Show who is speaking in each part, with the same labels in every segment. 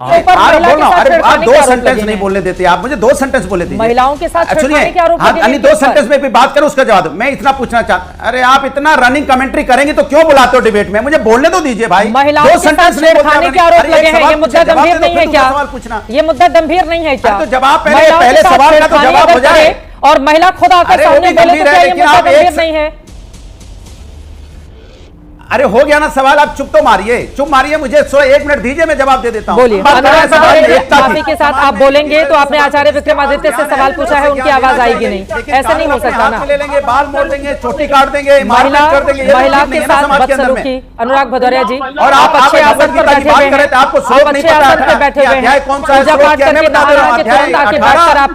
Speaker 1: आप दो सेंटेंस नहीं बोलने देते, आप मुझे 2 सेंटेंस बोले थे।
Speaker 2: महिलाओं के साथ छेड़खानी के आरोप
Speaker 1: सुनिए, 2 सेंटेंस में भी बात करो, उसका जवाब मैं इतना पूछना चाहता। अरे आप इतना रनिंग कमेंट्री करेंगे तो क्यों बुलाते हो डिबेट में? मुझे बोलने तो दीजिए भाई।
Speaker 2: महिलाओं के साथ छेड़खानी के आरोप लगे हैं, ये मुद्दा गंभीर नहीं है क्या?
Speaker 1: सवाल पूछना,
Speaker 2: ये मुद्दा गंभीर नहीं है क्या?
Speaker 1: तो जवाब पहले सवाल का तो जवाब हो जाए।
Speaker 2: और महिला खुद आकर सामने बोले तो क्या ये मुद्दा गंभीर नहीं है?
Speaker 1: अरे हो गया ना सवाल, आप चुप तो मारिए, चुप मारिए, मुझे 1 मिनट दीजिए, मैं जवाब दे देता हूं।
Speaker 2: बोलिए। माफी के साथ आप बोलेंगे तो आपने आचार्य विक्रमादित्य से सवाल पूछा है, उनकी आवाज आएगी नहीं, ऐसे नहीं हो सकता ना।
Speaker 1: ले लेंगे, बाल मोड़ देंगे, चोटी काट देंगे,
Speaker 2: महिला के साथ बदसलूकी। अनुराग भदौरिया जी, और आप अच्छे आसन पर बैठे हुए हैं, आप अच्छे आसन पर बैठे हुए हैं, पूजा पाठ करके तुरंत आके बैठकर आप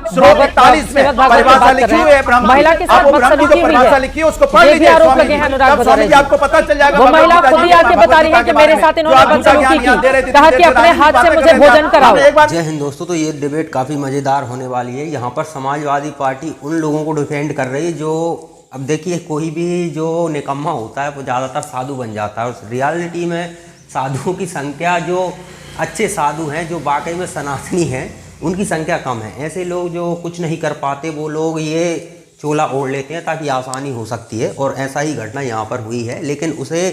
Speaker 2: महिला के साथ बदसलूकी हुई है,
Speaker 1: उसको पढ़ लीजिए,
Speaker 2: आरोप लगे हैं अनुराग भदौरिया जी।
Speaker 1: आपको पता चल जाएगा।
Speaker 2: वो महिला खुद ही आके बता रही है कि मेरे साथ इन्होंने बदसलूकी की, कहा कि अपने हाथ से मुझे भोजन कराओ।
Speaker 3: जय हिंद दोस्तों, तो ये डिबेट काफ़ी मज़ेदार होने वाली है। यहाँ पर समाजवादी पार्टी उन लोगों को डिफेंड कर रही है जो, अब देखिए, कोई भी जो निकम्मा होता है वो ज़्यादातर साधु बन जाता है। उस रियलिटी में साधुओं की संख्या, जो अच्छे साधु हैं, जो वाकई में सनातनी हैं, उनकी संख्या कम है। ऐसे लोग जो कुछ नहीं कर पाते, वो लोग ये चोला ओढ़ लेते हैं ताकि आसानी हो सकती है, और ऐसा ही घटना यहाँ पर हुई है। लेकिन उसे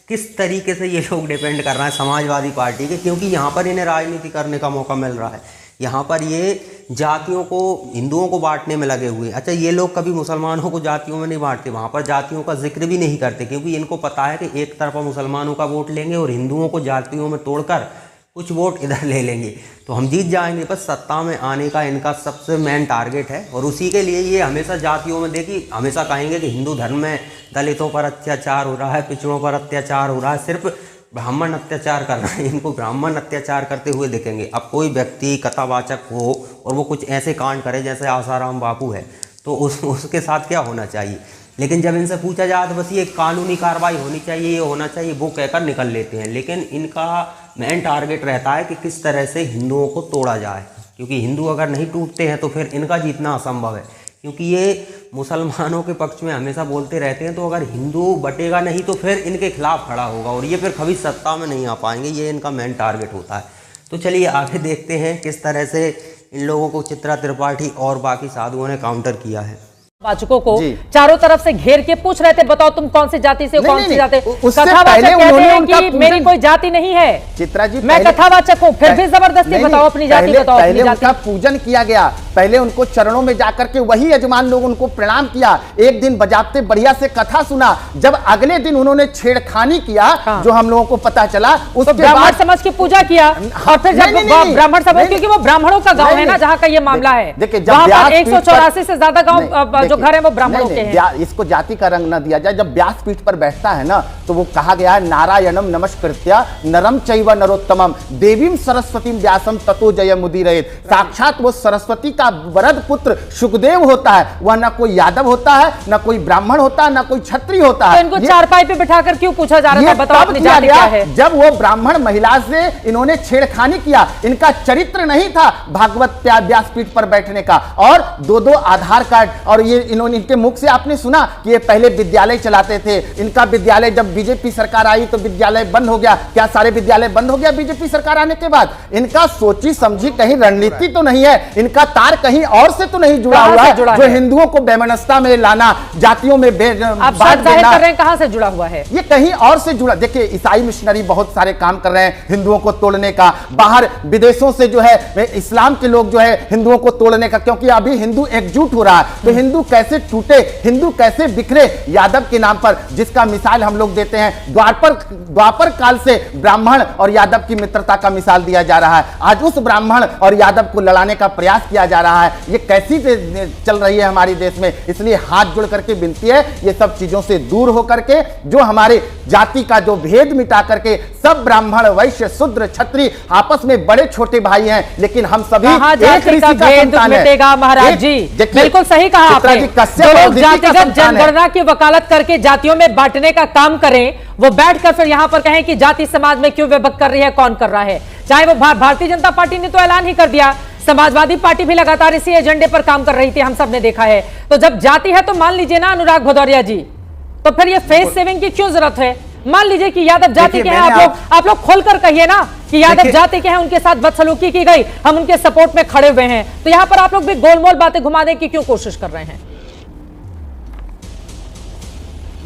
Speaker 3: किस तरीके से ये लोग डिपेंड कर रहे हैं समाजवादी पार्टी के, क्योंकि यहाँ पर इन्हें राजनीति करने का मौका मिल रहा है। यहाँ पर ये जातियों को, हिंदुओं को बांटने में लगे हुए। अच्छा, ये लोग कभी मुसलमानों को जातियों में नहीं बांटते, वहाँ पर जातियों का जिक्र भी नहीं करते, क्योंकि इनको पता है कि एक तरफा मुसलमानों का वोट लेंगे और हिंदुओं को जातियों में तोड़कर कुछ वोट इधर ले लेंगे तो हम जीत जाएंगे। बस सत्ता में आने का इनका सबसे मेन टारगेट है, और उसी के लिए ये हमेशा जातियों में, देखिए, हमेशा कहेंगे कि हिंदू धर्म में दलितों पर अत्याचार हो रहा है, पिछड़ों पर अत्याचार हो रहा है, सिर्फ ब्राह्मण अत्याचार कर रहे हैं, इनको ब्राह्मण अत्याचार करते हुए दिखेंगे। अब कोई व्यक्ति कथावाचक हो और वो कुछ ऐसे कांड करे जैसे आसाराम बापू है, तो उसके साथ क्या होना चाहिए? लेकिन जब इनसे पूछा जाए तो बस ये कानूनी कार्रवाई होनी चाहिए, ये होना चाहिए, वो कहकर निकल लेते हैं। लेकिन इनका मेन टारगेट रहता है कि किस तरह से हिंदुओं को तोड़ा जाए, क्योंकि हिंदू अगर नहीं टूटते हैं तो फिर इनका जीतना असंभव है। क्योंकि ये मुसलमानों के पक्ष में हमेशा बोलते रहते हैं, तो अगर हिंदू बटेगा नहीं तो फिर इनके खिलाफ खड़ा होगा, और ये फिर कभी सत्ता में नहीं आ पाएंगे। ये इनका मेन टारगेट होता है। तो चलिए आगे देखते हैं किस तरह से इन लोगों को चित्रा त्रिपाठी और बाकी साधुओं ने काउंटर किया है।
Speaker 2: वाचकों को चारों तरफ से घेर के पूछ रहे थे, बताओ तुम कौन सी जाति से, कौन सी जाति?
Speaker 4: कथावाचक
Speaker 2: कहते हैं कि मेरी कोई जाति नहीं है,
Speaker 4: चित्रा जी,
Speaker 2: मैं कथावाचक हूँ, फिर भी जबरदस्ती बताओ अपनी जाति, बताओ अपनी जाति।
Speaker 4: उनका पूजन किया गया, पहले उनको चरणों में जाकर के वही यजमान लोग उनको प्रणाम किया, एक दिन बजाते बढ़िया से कथा सुना। जब अगले दिन उन्होंने छेड़खानी किया, जो हम लोगों को पता चला, उसके
Speaker 2: ब्राह्मण समाज की पूजा किया, और फिर जब ब्राह्मण समाज, क्योंकि वो ब्राह्मणों का गाँव है ना जहाँ का ये मामला है, देखिए 184 से ज्यादा गाँव जो घर है वो ब्राह्मणों के हैं।
Speaker 4: इसको जाति का रंग न दिया जाए। जब व्यासपीठ पर बैठता है ना, तो वो कहा गया है, नारायणम नमस्कृत्य नरम चैव नरोत्तमम देवीम सरस्वतीम व्यासम ततो जयमुदीरयेत्। साक्षात वो सरस्वती का वरद पुत्र सुखदेव होता है। वह न कोई यादव होता है, न कोई ब्राह्मण होता है, न कोई क्षत्रिय होता है।
Speaker 2: तो इनको चारपाई पे बिठाकर क्यों पूछा जा रहा था, बताओ अपनी जाति क्या है?
Speaker 4: जब वो ब्राह्मण महिला से इन्होंने छेड़खानी किया, इनका चरित्र नहीं था भागवत व्यासपीठ पर बैठने का, और 2-2 आधार कार्ड, और ये इन्होंने, इनके मुख से आपने सुना कि ये पहले विद्यालय चलाते थे। इनका विद्यालय, जब बीजेपी सरकार आई तो विद्यालय बंद हो गया। क्या सारे विद्यालय बंद हो गया बीजेपी सरकार आने के बाद? इनका सोची समझी कहीं रणनीति तो नहीं है, इनका तार कहीं और से तो नहीं जुड़ा हुआ है, जो हिंदुओं को बेमनस्ता में लाना, जातियों में बांट देना,
Speaker 2: कहां से जुड़ा हुआ है?
Speaker 4: ये कहीं और से जुड़ा। देखिए, ईसाई मिशनरी बहुत सारे काम कर रहे हैं हिंदुओं को तोड़ने का, बाहर विदेशों से जो है इस्लाम के लोग जो है हिंदुओं को तोड़ने का, क्योंकि अभी हिंदू एकजुट हो रहा है। तो हिंदू कैसे टूटे, हिंदू कैसे बिखरे यादव के नाम पर, जिसका मिसाल हम लोग देते हैं। द्वापर काल से ब्राह्मण और यादव की मित्रता का मिसाल दिया जा रहा है। आज उस ब्राह्मण और यादव को लड़ाने का प्रयास किया जा रहा है। ये कैसी चल रही है हमारे देश में? इसलिए हाथ जोड़ करके विनती है, ये सब चीजों से दूर होकर के, जो हमारे जाति का जो भेद मिटा करके, सब ब्राह्मण वैश्य शूद्र क्षत्रिय आपस में बड़े छोटे भाई हैं, लेकिन हम सभी एक ऋषि का संतान हैं।
Speaker 2: महाराज जी बिल्कुल सही कहा आपने। जातिगत जनगणना की वकालत करके जातियों में बांटने का काम करें, वो बैठकर फिर यहां पर कहें कि जाति समाज में क्यों विभक्त कर रही है, कौन कर रहा है? चाहे वो भारतीय जनता पार्टी ने तो ऐलान ही कर दिया, समाजवादी पार्टी भी लगातार इसी एजेंडे पर काम कर रही थी, हम सब ने देखा है। तो जब जाति है तो मान लीजिए ना अनुराग भदौरिया जी, तो फिर ये फेस सेविंग की क्यों जरूरत है? मान लीजिए कि यादव जाति के हैं, आप लोग खोलकर कहिए ना कि यादव जाति के हैं, उनके साथ बदसलूकी की गई, हम उनके सपोर्ट में खड़े हुए हैं, तो यहां पर आप लोग भी गोलमोल बातें घुमाने की क्यों कोशिश कर रहे हैं?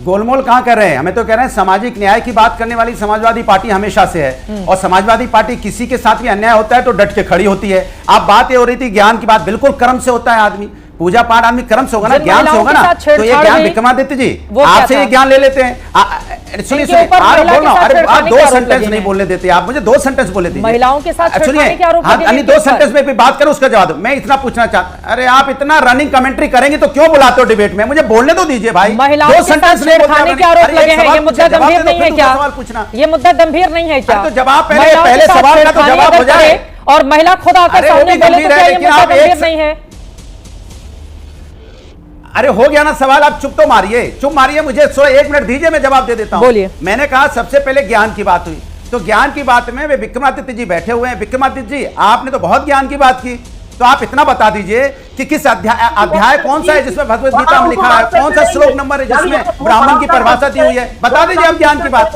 Speaker 1: गोलमोल कहां कर रहे हैं? हमें तो कह रहे हैं सामाजिक न्याय की बात करने वाली समाजवादी पार्टी हमेशा से है, और समाजवादी पार्टी किसी के साथ भी अन्याय होता है तो डट के खड़ी होती है। आप बात ये हो रही थी ज्ञान की बात, बिल्कुल कर्म से होता है आदमी, पूजा पाठ आदमी कर्म से होगा ना, ज्ञान से होगा ना। तो ये ज्ञान विक्रमादित्य जी आपसे ये ज्ञान ले लेते हैं। सुनिए सुनिए, अरे आप 2 सेंटेंस नहीं बोलने देते, आप मुझे 2 सेंटेंस बोले दीजिए।
Speaker 2: महिलाओं के साथ
Speaker 1: सुनिए, 2 सेंटेंस में भी बात करो, उसका जवाब दो। मैं इतना पूछना चाहता, अरे आप इतना रनिंग कमेंट्री करेंगे तो क्यों बुलाते हो डिबेट में? मुझे बोलने तो दीजिए भाई।
Speaker 2: 2 सेंटेंस नहीं बोलने के आरोप लगे हैं, ये मुद्दा गंभीर नहीं है क्या?
Speaker 1: सवाल पूछना,
Speaker 2: ये मुद्दा गंभीर नहीं है क्या?
Speaker 1: तो जवाब पहले सवाल का तो जवाब हो जाए।
Speaker 2: और महिला खुद आकर सामने बोले तो क्या ये मुद्दा गंभीर नहीं है?
Speaker 1: अरे हो गया ना सवाल, आप चुप तो मारिए, चुप मारिए, मुझे 1 मिनट दीजिए, मैं जवाब दे देता हूं।
Speaker 2: बोलिए।
Speaker 1: मैंने कहा सबसे पहले ज्ञान की बात हुई, तो ज्ञान की बात में वे विक्रमादित्य जी बैठे हुए हैं। विक्रमादित्य जी आपने तो बहुत ज्ञान की बात की, तो आप इतना बता दीजिए कि किस अध्याय कौन सा है जिसमें भगवत गीता में लिखा है, कौन सा श्लोक नंबर है जिसमें ब्राह्मण की परिभाषा दी हुई है? बता दीजिए आप ज्ञान की बात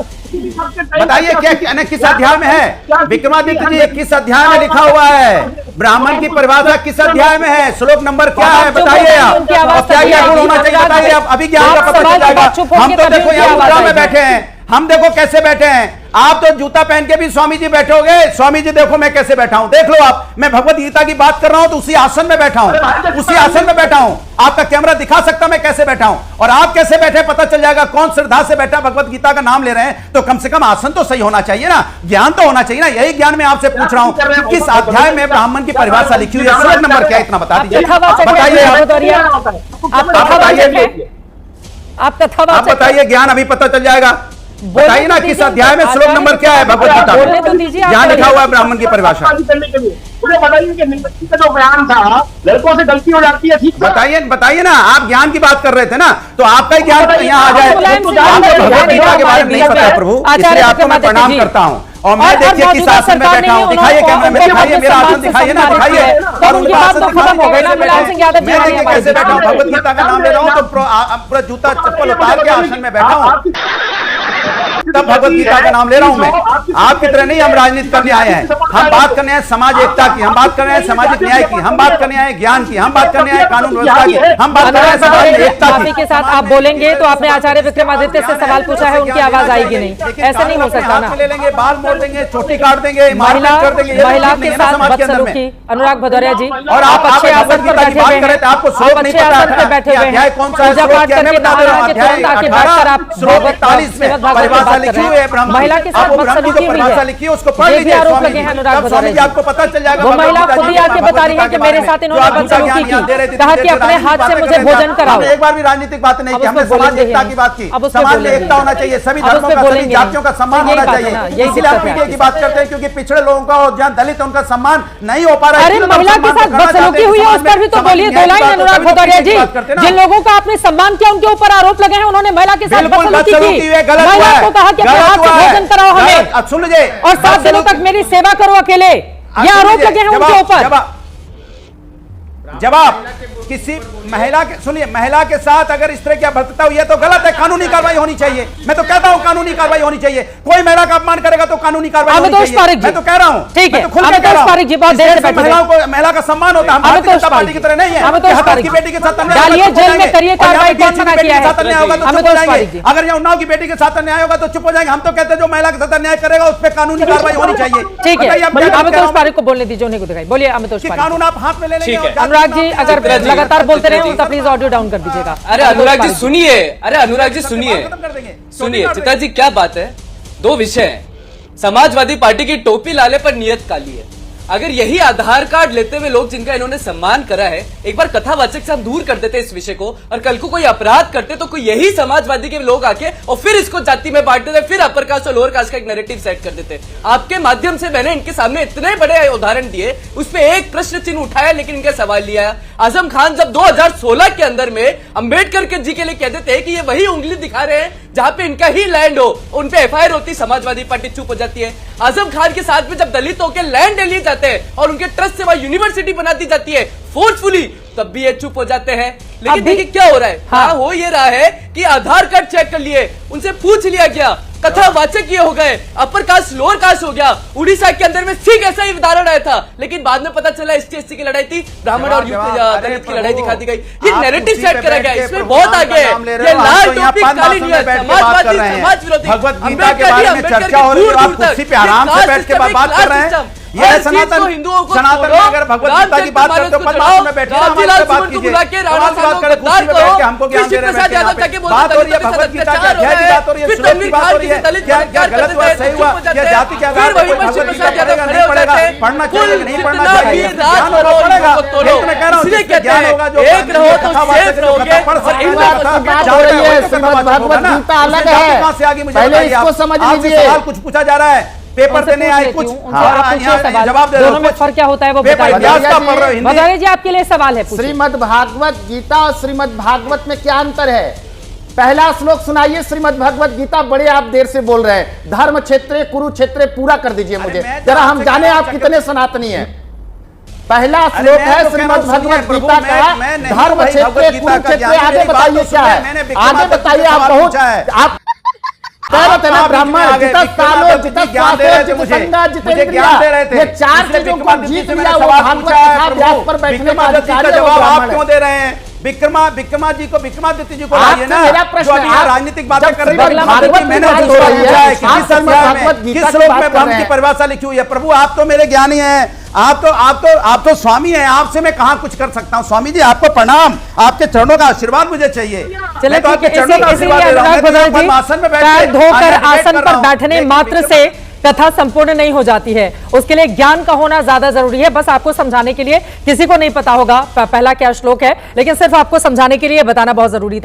Speaker 1: बताइए, क्या किस अध्याय में है? विक्रमादित्य जी किस अध्याय में लिखा हुआ है ब्राह्मण की परिभाषा? किस अध्याय में है? श्लोक नंबर क्या है बताइए आप। क्या क्या गुण होना चाहिए बताइए आप, अभी ज्ञान का पता चल जाएगा। हम तो देखो यहाँ मुद्रा में बैठे हैं, हम देखो कैसे बैठे हैं, आप तो जूता पहन के भी स्वामी जी बैठे होगे। स्वामी जी देखो मैं कैसे बैठा हूं, देख लो आप, मैं भगवत गीता की बात कर रहा हूं तो उसी आसन में बैठा हूं, उसी आसन में बैठा हूं। आपका कैमरा दिखा सकता मैं कैसे बैठा हूं, और आप कैसे बैठे पता चल जाएगा। कौन श्रद्धा से बैठा, भगवत गीता का नाम ले रहे हैं तो कम से कम आसन तो सही होना चाहिए ना, ज्ञान तो होना चाहिए ना। यही ज्ञान मैं आपसे पूछ रहा हूं कि किस अध्याय में ब्राह्मण की परिभाषा लिखी हुई है, श्लोक नंबर क्या, इतना बता दीजिए। बताइए आप बताइए, ज्ञान अभी पता चल जाएगा। बताइए ना किस अध्याय में श्लोक नंबर क्या है भगवत गीता में, जहां लिखा हुआ है ब्राह्मण की परिभाषा।
Speaker 5: मुझे बताइए कि निम्नलिखित का जो बयान था, लड़कों से गलती हो जाती है, ठीक?
Speaker 1: बताइए ना, आप ज्ञान की बात कर रहे थे ना, तो आपका ही ज्ञान यहाँ आ जाए। आपको भगवत गीता के बारे में नहीं पता है प्रभु, इसलिए आपको मैं प्रणाम करता हूँ। और मैं देखिए किस आसन में बैठा हूँ, दिखाइए कैमरे में, दिखाइए मेरा आसन, दिखाइए ना, दिखाइए। और उनका आसन मैं देखिए कैसे बैठा हूँ, भगवत गीता का नाम ले रहा हूँ तो पूरा जूता चप्पल उतार के आसन में बैठा हूँ, तब भगवत गीता का नाम ले रहा हूं मैं। आपकी तरह नहीं हम राजनीति करने आए हैं, हम बात करने आए समाज एकता की, हम बात करने आए सामाजिक न्याय की, हम बात करने आए ज्ञान की, हम बात करने आए कानून व्यवस्था की, हम बात कर रहे हैं समाज में एकता की।
Speaker 2: के साथ आप बोलेंगे तो आपने आचार्य विक्रमादित्य से सवाल पूछा है, उनकी आवाज आएगी नहीं, ऐसा नहीं हो सकता ना।
Speaker 1: ले लेंगे, बाल मोड़ देंगे, चोटी काट देंगे,
Speaker 2: महिला
Speaker 1: कर देंगे,
Speaker 2: महिला के साथ बदसलूकी। अनुराग भदौरिया जी,
Speaker 1: और आप अच्छे आसन पर बैठे हुए हैं, आपको श्लोक नहीं पता
Speaker 2: बैठे हुए हैं,
Speaker 1: कौन सा
Speaker 2: पूजा पाठ करके
Speaker 1: परिभाषा लिखी हुई है,
Speaker 2: महिला के साथ बदसलूकी हुई है,
Speaker 1: लिखी है, उसको पढ़ लीजिए।
Speaker 2: आरोप लगे हैं अनुराग भदौरिया जी,
Speaker 1: आपको पता चल जाएगा।
Speaker 2: वो महिला खुद ही आके बता रही है कि मेरे साथ इन्होंने बदसलूकी की, कहा कि अपने हाथ से मुझे भोजन कराओ।
Speaker 1: एक बार भी राजनीतिक बात नहीं की, हमने समाज एकता की बात की। समाज में एकता होना चाहिए, सभी धर्मों का, सभी जातियों का सम्मान होना चाहिए। इसलिए हम मीडिया की बात करते हैं, क्योंकि पिछड़े लोगों का और जहाँ दलित उनका सम्मान नहीं हो पा रहा है।
Speaker 2: अरे महिला के साथ बदसलूकी हुई है, उस पर भी तो बोलिए, 2 लाइन अनुराग भदौरिया जी। जिन लोगों का आपने सम्मान किया उनके ऊपर आरोप लगे हैं, उन्होंने महिला के साथ बदसलूकी की, महिला को कहा कि अपने हाथ से भोजन कराओ हमें,
Speaker 1: सुन लीजिए,
Speaker 2: और 7 दिनों तक मेरी सेवा करो अकेले, ये आरोप लगे हैं उनके ऊपर।
Speaker 1: जवाब किसी महिला के, सुनिए, महिला के साथ अगर इस तरह की बर्ताव हुई है तो गलत है, कानूनी कार्रवाई होनी चाहिए। मैं तो कहता हूं कानूनी कार्रवाई होनी चाहिए, कोई महिला का अपमान करेगा तो कानूनी कार्रवाई होनी चाहिए। मैं तो कह रहा हूं,
Speaker 2: ठीक है,
Speaker 1: महिला का सम्मान होता है, हम भारतीय जनता पार्टी की तरह नहीं है की बेटी के साथ
Speaker 2: डालिए जेल में करिए कार्रवाई, कौन मना किया है?
Speaker 1: होगा तो चुप हो जाएंगे, अगर यहाँ उन्नाव की बेटी के साथ अन्याय होगा तो चुप हो जाएंगे। हम तो कहते हैं जो महिला के साथ अन्याय करेगा उस पर कानूनी कार्रवाई होनी चाहिए।
Speaker 2: ठीक है, अमितोष पारिक को बोलने दीजिए, उन्हें को दिखाई। बोलिए अमितोष पारिक,
Speaker 1: कानून आप हाथ में ले लेंगे।
Speaker 2: अनुराग जी अगर लगातार बोलते रहे तो प्लीज ऑडियो डाउन कर दीजिएगा।
Speaker 6: अरे अनुराग जी सुनिए, अरे अनुराग जी सुनिए, सुनिए चिता जी क्या बात है, 2 विषय हैं। समाजवादी पार्टी की टोपी लाले पर नियत काली है। अगर यही आधार कार्ड लेते हुए लोग जिनका इन्होंने सम्मान करा है, एक बार कथावाचक से हम दूर कर देते इस विषय को, और कल को कोई अपराध करते तो कोई यही समाजवादी के लोग आके और फिर इसको जाति में बांट देते, फिर अपर कास्ट और लोअर कास्ट का एक नैरेटिव सेट कर देते। आपके माध्यम से मैंने इनके सामने इतने बड़े उदाहरण दिए, उस पर एक प्रश्न चिन्ह उठाया लेकिन इनका सवाल लिया। आजम खान जब 2016 के अंदर में अंबेडकर के जी के लिए कहते थे कि ये वही उंगली दिखा रहे हैं जहां पे इनका ही लैंड हो, उन पे एफआईआर होती, समाजवादी पार्टी चुप हो जाती है। आजम खान के साथ में जब दलितों के लैंड ले लिए जाते हैं और उनके ट्रस्ट से वहां यूनिवर्सिटी बना दी जाती है फोर्सफुली, तब भी ये चुप हो जाते हैं। लेकिन देखिए क्या हो रहा है, हाँ हो ये रहा है कि आधार कार्ड चेक कर लिए, उनसे पूछ लिया गया कथावाचक ये हो गए, अपर कास्ट लोअर कास्ट हो गया। उड़ीसा के अंदर में ठीक ऐसा ही उदाहरण आया था, लेकिन बाद में पता चला एसटी एससी की लड़ाई थी, ब्राह्मण और दलित की लड़ाई दिखा दी गई। ये नैरेटिव सेट करा गया, इसमें बहुत आगे है। ये लाल टोपी काली नियत, समाजवादी समाज विरोधी,
Speaker 1: भगवत गीता के बारे में चर्चा हो रही है, आप कुर्सी पे आराम से बैठ के बात कर रहे हैं। ये सनातन
Speaker 6: हिंदुओं को
Speaker 1: सनातन में अगर भगवत गीता की बात करते हो, पद्मासन में बैठे हमारे से बात कीजिए, बात करें कुर्सी पे बैठ के हमको ज्ञान दे रहे हैं। बात हो रही है भगवत गीता के अध्याय की बात हो रही है, श्लोक की बात हो रही है, क्या गलत हुआ सही हुआ, या जाति के आधार पर भगवत गीता पढ़ेगा नहीं पढ़ेगा, पढ़ना चाहिए नहीं पढ़ना चाहिए, ज्ञान होगा पढ़ेगा। मैं कह रहा हूँ ज्ञान होगा जो
Speaker 6: एक रहो तो शेष रहोगे।
Speaker 4: बात हो रही है, श्रीमद् भगवत गीता अलग है, पहले इसको समझ लीजिए।
Speaker 1: सवाल कुछ पूछा जा रहा है, पेपर देने आए कुछ जवाब दे,
Speaker 2: दोनों में फर्क क्या होता है वो
Speaker 1: बताइए।
Speaker 2: बताइए जी, आपके लिए सवाल है।
Speaker 4: श्रीमद् भागवत गीता और श्रीमद् भागवत में क्या अंतर है? पहला श्लोक सुनाइए श्रीमद् भगवत गीता, बड़े आप देर से बोल रहे हैं। धर्म क्षेत्रे कुरुक्षेत्रे पूरा कर दीजिए मुझे, जरा हम जाने आप कितने सनातनी हैं। पहला श्लोक है श्रीमद् भगवत गीता का, धर्म क्षेत्रे कुरुक्षेत्रे। आगे बताइए क्या है, आगे बताइए। आप बहुत आप ब्राह्मण जितना सालों जितना ये चार चीजों को जीत लिया, वो भागवत कथा व्यास पर बैठने का अधिकारी है, वो
Speaker 1: आप क्यों दे रहे हैं? विक्रमादित्य जी को लाइए ना,
Speaker 4: मेरा प्रश्न है,
Speaker 1: राजनीतिक बातें कर रही
Speaker 4: मैंने
Speaker 1: दूसरा पूछा है किस श्लोक में ब्रह्म की परिभाषा लिखी हुई है? प्रभु आप तो मेरे ज्ञानी हैं, आप तो स्वामी हैं, आपसे मैं कहां कुछ कर सकता हूं? स्वामी जी आपको प्रणाम, आपके चरणों का आशीर्वाद मुझे चाहिए।
Speaker 2: चलिए ठीक है, इसीलिए आसन में पैर धोकर आसन पर बैठने मात्र से कथा संपूर्ण नहीं हो जाती है, उसके लिए ज्ञान का होना ज्यादा जरूरी है। बस आपको समझाने के लिए, किसी को नहीं पता होगा पहला क्या श्लोक है, लेकिन सिर्फ आपको समझाने के लिए बताना बहुत जरूरी था।